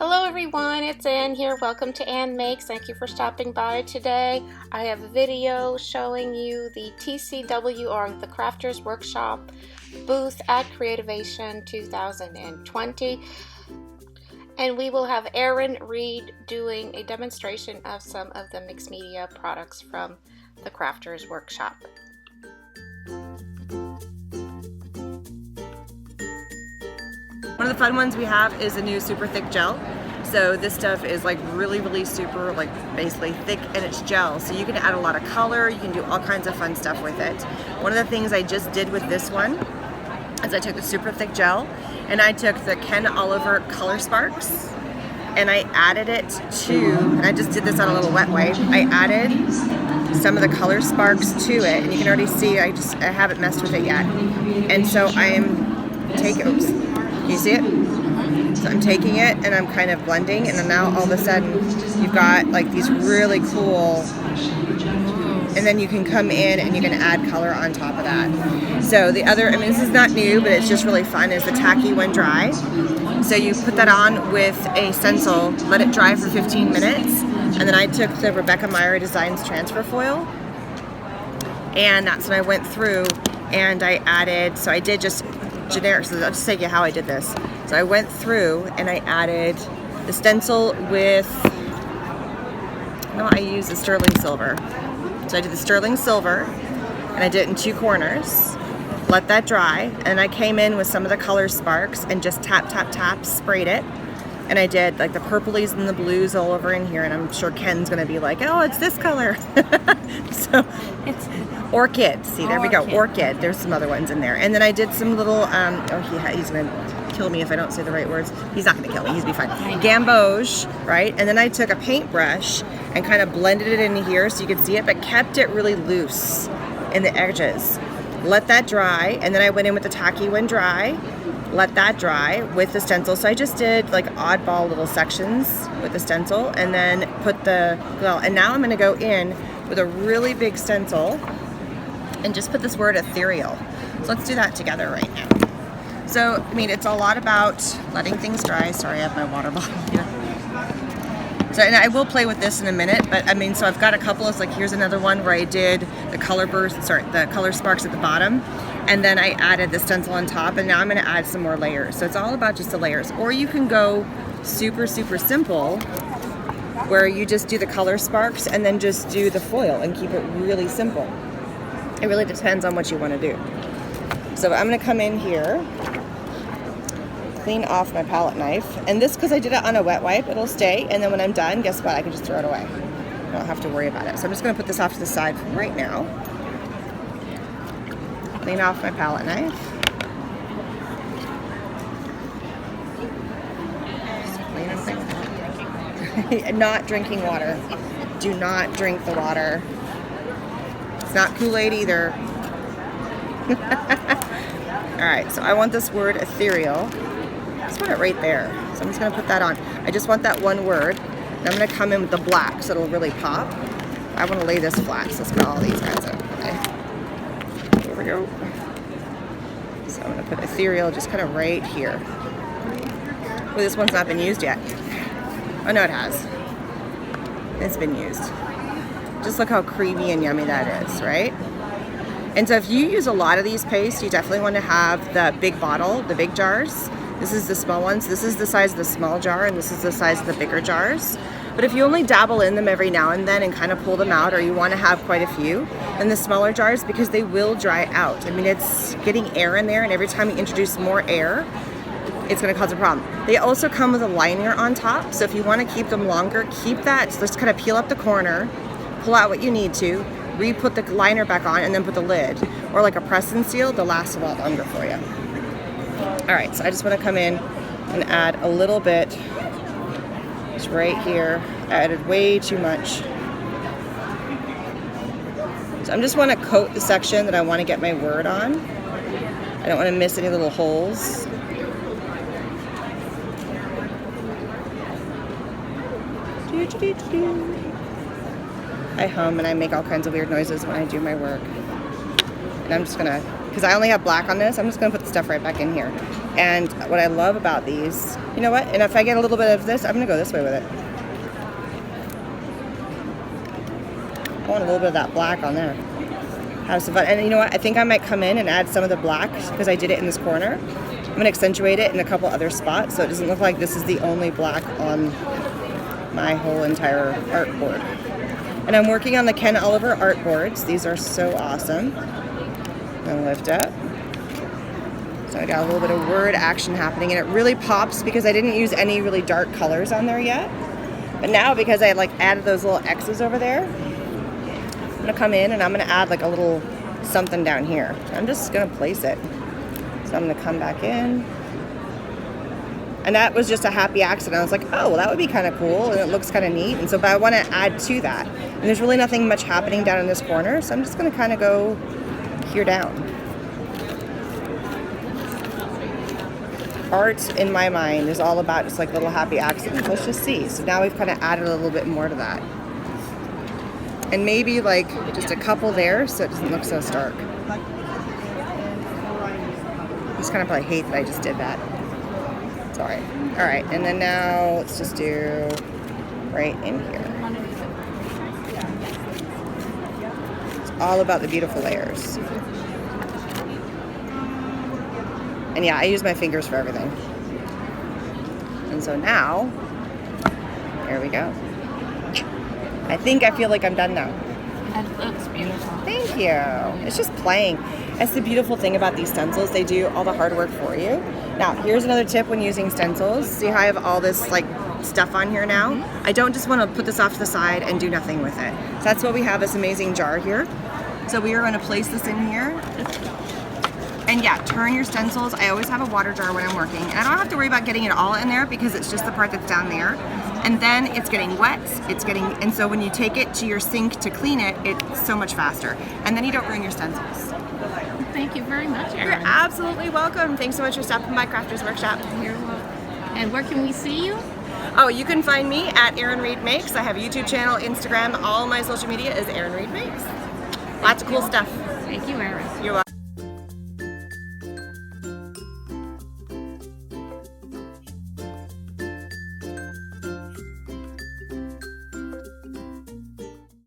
Hello everyone, it's Ann here. Welcome to Annmakes. Thank you for stopping by today. I have a video showing you the TCW, or the Crafters Workshop booth at Creativation 2020. And we will have Erin Reed doing a demonstration of some of the mixed media products from the Crafters Workshop. One of the fun ones we have is a new super thick gel. So this stuff is like really super, like basically thick, and it's gel. So you can add a lot of color, you can do all kinds of fun stuff with it. One of the things I just did with this one is I took the super thick gel and I took the Ken Oliver Color Sparks and I added it to, and I just did this on a little wet wipe, I added some of the color sparks to it, and you can already see I haven't messed with it yet. And so I am taking, oops, can you see it? So I'm taking it and I'm kind of blending, and then now all of a sudden you've got like these really cool, and then you can come in and you can add color on top of that. So the other, I mean, this is not new, but it's just really fun, is the tacky when dry. So you put that on with a stencil, let it dry for 15 minutes, and then I took the Rebecca Meyer Designs transfer foil, and that's when I went through and I added, so I did just generic, so I'll just tell you how I did this. So I went through and I added the stencil with, no, I used the sterling silver. So I did the sterling silver and I did it in two corners, let that dry, and I came in with some of the color sparks and just tap, sprayed it. And I did like the purplies and the blues all over in here, and I'm sure Ken's gonna be like, oh, it's this color. So it's orchid. See, there we go, orchid. There's some other ones in there. And then I did some little, he's gonna kill me if I don't say the right words. He's not gonna kill me, he's be fine. Gamboge, right? And then I took a paintbrush and kind of blended it in here so you could see it, but kept it really loose in the edges. Let that dry, and then I went in with the tacky when dry, let that dry with the stencil. So I just did like oddball little sections with the stencil, and then put the, well, and now I'm gonna go in with a really big stencil and just put this word ethereal. So let's do that together right now. So, I mean, it's a lot about letting things dry. Sorry, I have my water bottle here. So, and I will play with this in a minute, but I mean, so I've got a couple of, like, here's another one where I did the color burst, the color sparks at the bottom, and then I added the stencil on top, and now I'm gonna add some more layers. So it's all about just the layers. Or you can go super simple, where you just do the color sparks and then just do the foil and keep it really simple. It really depends on what you wanna do. So I'm gonna come in here, clean off my palette knife, and this, because I did it on a wet wipe, it'll stay, and then when I'm done, guess what, I can just throw it away. I don't have to worry about it. So I'm just going to put this off to the side for right now. Clean off my palette knife. Just clean it. Not drinking water. Do not drink the water. It's not Kool-Aid either. Alright, so I want this word ethereal. Just put it right there. So I'm just going to put that on. I just want that one word. And I'm going to come in with the black so it'll really pop. I want to lay this flat, so let's put all these guys up. Okay. Here we go. So I'm going to put ethereal just kind of right here. Well, this one's not been used yet. Oh, no, it has. It's been used. Just look how creamy and yummy that is, right? And so if you use a lot of these pastes, you definitely want to have the big bottle, the big jars. This is the small ones. This is the size of the small jar, and this is the size of the bigger jars. But if you only dabble in them every now and then and kind of pull them out, or you want to have quite a few, then the smaller jars, because they will dry out. I mean, it's getting air in there, and every time you introduce more air, it's going to cause a problem. They also come with a liner on top, so if you want to keep them longer, keep that. So just kind of peel up the corner, pull out what you need to, re-put the liner back on, and then put the lid. Or like a press and seal, they'll last a lot longer for you. Alright, so I just want to come in and add a little bit. Just right here. I added way too much. So I just want to coat the section that I want to get my word on. I don't want to miss any little holes. I hum and I make all kinds of weird noises when I do my work. And I'm just gonna, because I only have black on this, I'm just gonna put the stuff right back in here. And what I love about these, you know what? And if I get a little bit of this, I'm gonna go this way with it. I want a little bit of that black on there. Have some fun. And you know what? I think I might come in and add some of the black because I did it in this corner. I'm gonna accentuate it in a couple other spots so it doesn't look like this is the only black on my whole entire art board. And I'm working on the Ken Oliver art boards. These are so awesome. I'm gonna lift up. So I got a little bit of word action happening, and it really pops because I didn't use any really dark colors on there yet. But now, because I like added those little X's over there, I'm gonna come in and I'm gonna add like a little something down here. I'm just gonna place it. So I'm gonna come back in. And that was just a happy accident. I was like, oh, well, that would be kind of cool, and it looks kind of neat. And so, but I want to add to that. And there's really nothing much happening down in this corner, so I'm just gonna kind of go here down. Art, in my mind, is all about just like little happy accidents. Let's just see. So now we've kind of added a little bit more to that. And maybe like just a couple there so it doesn't look so stark. I just kind of probably hate that I just did that. It's all right. All right, and then now let's just do right in here. It's all about the beautiful layers. And yeah, I use my fingers for everything. And so now, here we go. I think I feel like I'm done now. That looks beautiful. Thank you. It's just playing. That's the beautiful thing about these stencils. They do all the hard work for you. Now, here's another tip when using stencils. See how I have all this like stuff on here now? Mm-hmm. I don't just want to put this off to the side and do nothing with it. So that's why we have this amazing jar here. So we are going to place this in here. And yeah, turn your stencils. I always have a water jar when I'm working. And I don't have to worry about getting it all in there because it's just the part that's down there. And then it's getting wet, and so when you take it to your sink to clean it, it's so much faster. And then you don't ruin your stencils. Thank you very much, Erin. You're absolutely welcome. Thanks so much for stopping by Crafters Workshop. You're welcome. And where can we see you? Oh, you can find me at Erin Reed Makes. I have a YouTube channel, Instagram, all my social media is Erin Reed Makes. Lots of cool stuff. Thank you, Erin. You're welcome.